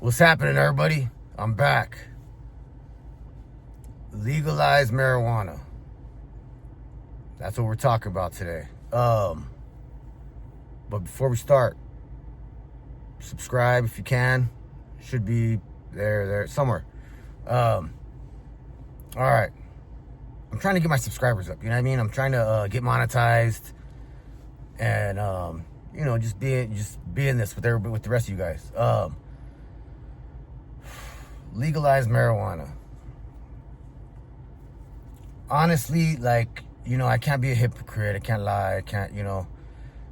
What's happening, everybody? I'm back. Legalize marijuana. That's what we're talking about today. But before we start, subscribe if you can. Should be there somewhere. All right. I'm trying to get my subscribers up. You know what I mean? I'm trying to get monetized, and just being this with everybody, with the rest of you guys. Legalize marijuana. Honestly, I can't be a hypocrite. I can't lie. I can't,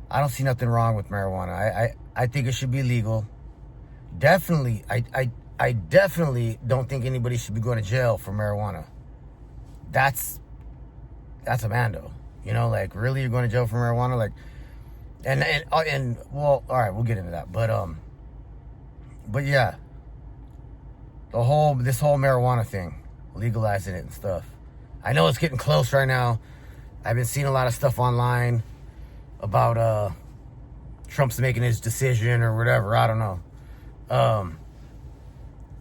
I don't see nothing wrong with marijuana. I think it should be legal. Definitely, I definitely don't think anybody should be going to jail for marijuana. That's a mando. Really, you're going to jail for marijuana? And well, all right, we'll get into that. But yeah, this whole marijuana thing, legalizing it and stuff. I know it's getting close right now. I've been seeing a lot of stuff online about Trump's making his decision or whatever. I don't know.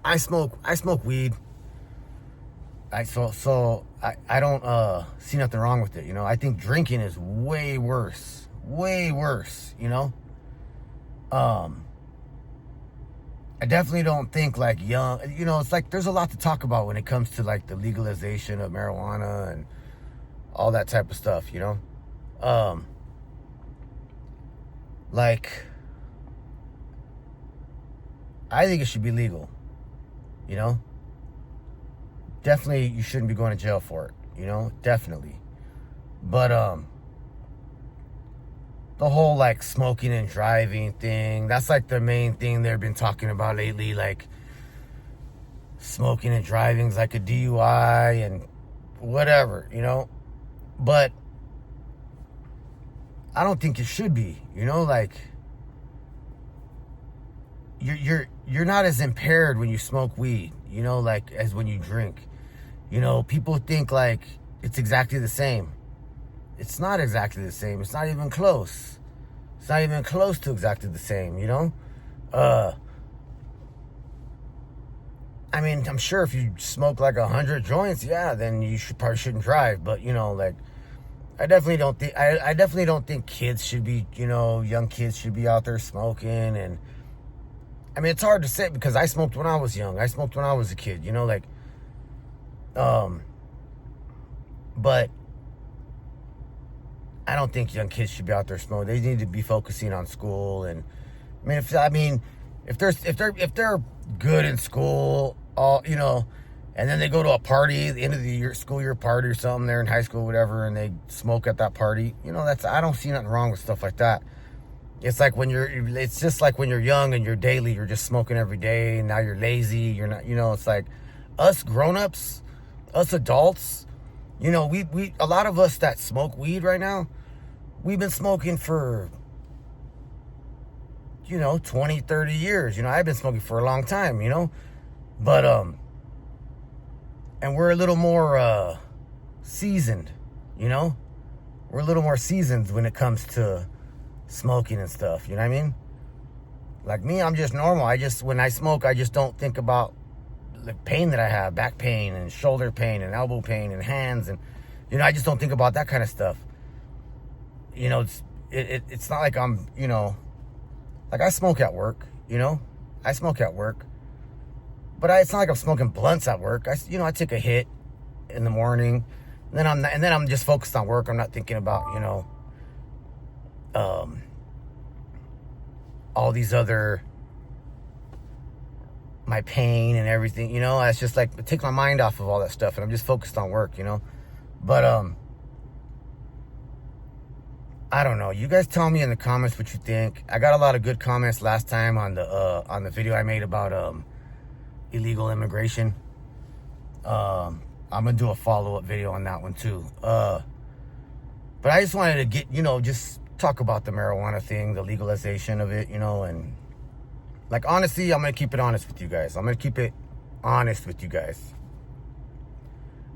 I smoke weed. I don't see nothing wrong with it. I think drinking is way worse. Way worse. I definitely don't think young, it's there's a lot to talk about when it comes to the legalization of marijuana and all that type of stuff, I think it should be legal, definitely you shouldn't be going to jail for it, definitely. But, the whole smoking and driving thing, that's the main thing they've been talking about lately. Smoking and driving is like a DUI and whatever, but I don't think it should be, you're not as impaired when you smoke weed, as when you drink. People think it's exactly the same. It's not exactly the same. It's not even close. It's not even close to exactly the same, I'm sure if you smoke 100 joints, yeah, then you probably shouldn't drive. But, I definitely don't think kids should be, young kids should be out there smoking. And it's hard to say because I smoked when I was young. I smoked when I was a kid, but I don't think young kids should be out there smoking. They need to be focusing on school. And if they're good in school, and then they go to a party, the end of the year, school year party or something, they're in high school, whatever, and they smoke at that party, I don't see nothing wrong with stuff like that. It's just like when you're young and you're daily, you're just smoking every day, and now you're lazy, you're not, it's us grown-ups, us adults, we a lot of us that smoke weed right now, we've been smoking for 20, 30 years. I've been smoking for a long time, but and we're a little more seasoned, we're a little more seasoned when it comes to smoking and stuff, you know what I mean? Like me, I'm just normal. When I smoke, I just don't think about the pain that I have, back pain and shoulder pain and elbow pain and hands, and I just don't think about that kind of stuff. It's not like I'm, I smoke at work, I smoke at work, but it's not like I'm smoking blunts at work. I take a hit in the morning, and then I'm just focused on work. I'm not thinking about, all these other, my pain and everything, it's just it takes my mind off of all that stuff, and I'm just focused on work, but I don't know. You guys tell me in the comments what you think. I got a lot of good comments last time on the video I made about illegal immigration. I'm gonna do a follow-up video on that one too. But I just wanted to get, just talk about the marijuana thing, the legalization of it, and honestly, I'm gonna keep it honest with you guys.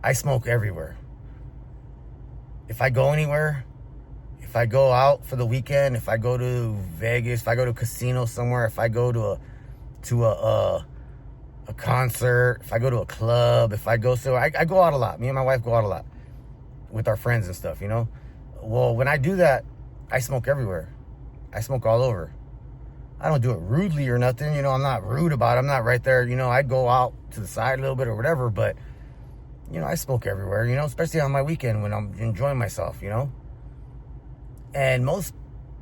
I smoke everywhere. If I go anywhere, if I go out for the weekend, if I go to Vegas, if I go to a casino somewhere, if I go to to a concert, if I go to a club, if I go, so I go out a lot. Me and my wife go out a lot with our friends and stuff, you know? Well, when I do that, I smoke everywhere. I smoke all over. I don't do it rudely or nothing, you know, I'm not rude about it. I'm not right there, you know, I go out to the side a little bit or whatever, but, you know, I smoke everywhere, you know, especially on my weekend when I'm enjoying myself, you know? And most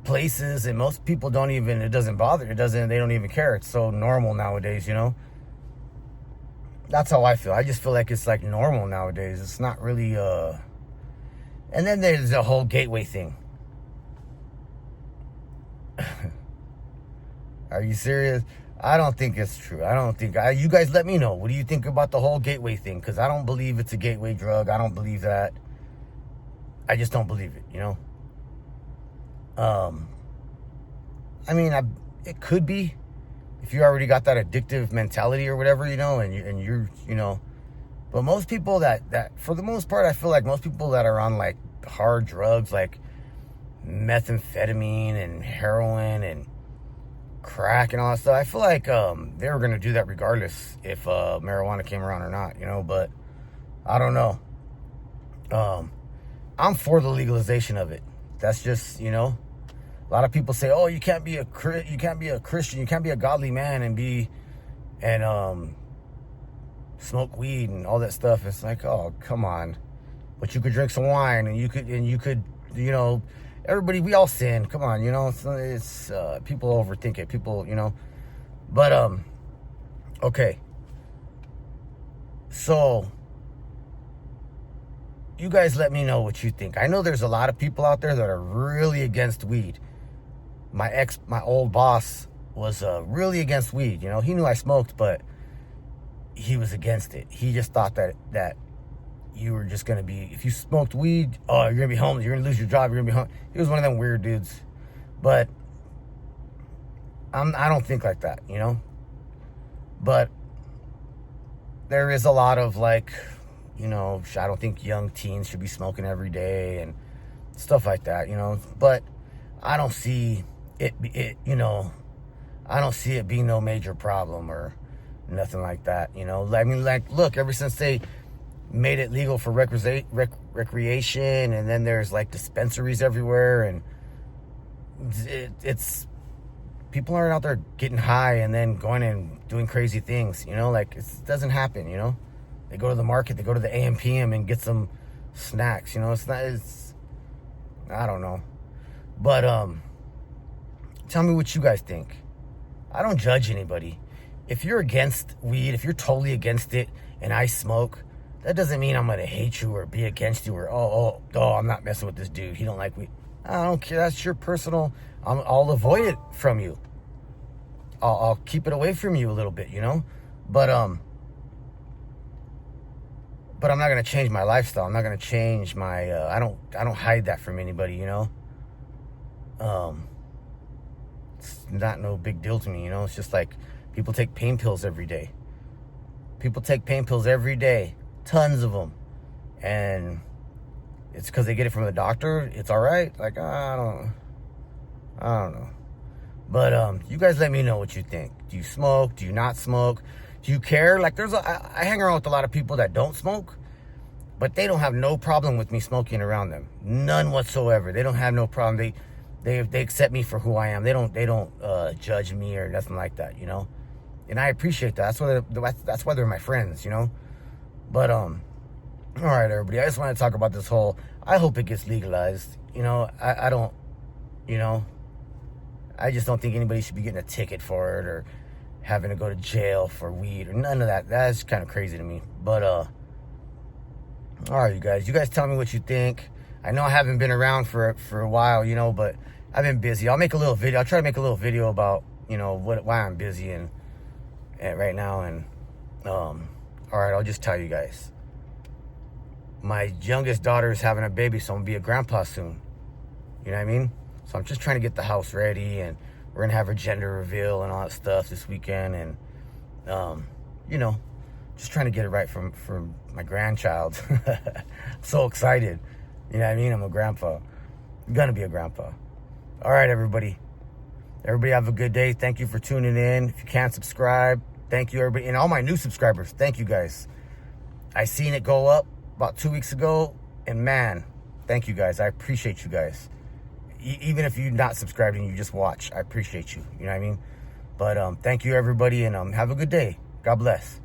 places and most people don't even, it doesn't bother, they don't even care. It's so normal nowadays, you know? That's how I feel. I just feel like it's like normal nowadays. It's not really, and then there's the whole gateway thing. Are you serious? I don't think it's true. I don't think, you guys let me know. What do you think about the whole gateway thing? Because I don't believe it's a gateway drug. I don't believe that. I just don't believe it, you know? I mean, it could be if you already got that addictive mentality or whatever, you know, and you're, you know, but most people that for the most part, I feel like most people that are on like hard drugs, like methamphetamine and heroin and crack and all that stuff, I feel like they were going to do that regardless if marijuana came around or not, you know, but I don't know. I'm for the legalization of it. That's just, you know, a lot of people say, oh, you can't be a Christian, you can't be a godly man and smoke weed and all that stuff. It's like, oh, come on. But you could drink some wine and you could, you know, everybody, we all sin. Come on, you know, it's people overthink it. People, you know, but, okay. So, you guys let me know what you think. I know there's a lot of people out there that are really against weed. My old boss was really against weed. You know, he knew I smoked, but he was against it. He just thought that you were just going to be, if you smoked weed, oh, you're going to be homeless, you're going to lose your job, you're going to be homeless. He was one of them weird dudes. But I don't think like that, you know? But there is a lot of like, you know, I don't think young teens should be smoking every day and stuff like that, you know? But I don't see it, you know, I don't see it being no major problem or nothing like that, you know? I mean, like, look, ever since they made it legal for recreation, and then there's like dispensaries everywhere, and it's people aren't out there getting high and then going and doing crazy things, you know? Like, it doesn't happen, you know? They go to the market, they go to the AM/PM and get some snacks, you know? It's I don't know. But, tell me what you guys think. I don't judge anybody. If you're against weed, if you're totally against it and I smoke, that doesn't mean I'm going to hate you or be against you or, oh, I'm not messing with this dude. He don't like weed. I don't care. That's your personal, I'll avoid it from you. I'll keep it away from you a little bit, you know? But I'm not going to change my lifestyle. I'm not going to change my, I don't hide that from anybody, you know? It's not no big deal to me, you know? It's just like people take pain pills every day. People take pain pills every day. Tons of them. And it's because they get it from the doctor. It's all right. Like, I don't know. But you guys let me know what you think. Do you smoke? Do you not smoke? Do you care? Like, I hang around with a lot of people that don't smoke, but they don't have no problem with me smoking around them. None whatsoever. They don't have no problem. They accept me for who I am. They don't judge me or nothing like that, you know? And I appreciate that. That's why they're my friends, you know? But, all right, everybody. I just want to talk about this whole, I hope it gets legalized. You know, I don't, you know, I just don't think anybody should be getting a ticket for it or having to go to jail for weed or none of that. That's kind of crazy to me. But, all right, you guys tell me what you think. I know I haven't been around for a while, you know, but I've been busy. I'll make a little video. I'll try to make a little video about, you know, why I'm busy and right now. And, all right, I'll just tell you guys. My youngest daughter is having a baby, so I'm going to be a grandpa soon. You know what I mean? So I'm just trying to get the house ready, and we're going to have her gender reveal and all that stuff this weekend. And, you know, just trying to get it right for my grandchild. So excited. You know what I mean? I'm a grandpa. I'm going to be a grandpa. All right, everybody. Everybody have a good day. Thank you for tuning in. If you can't subscribe, thank you, everybody. And all my new subscribers, thank you guys. I seen it go up about 2 weeks ago, and man, thank you guys. I appreciate you guys. Even if you're not subscribed and you just watch, I appreciate you. You know what I mean? But thank you, everybody, and have a good day. God bless.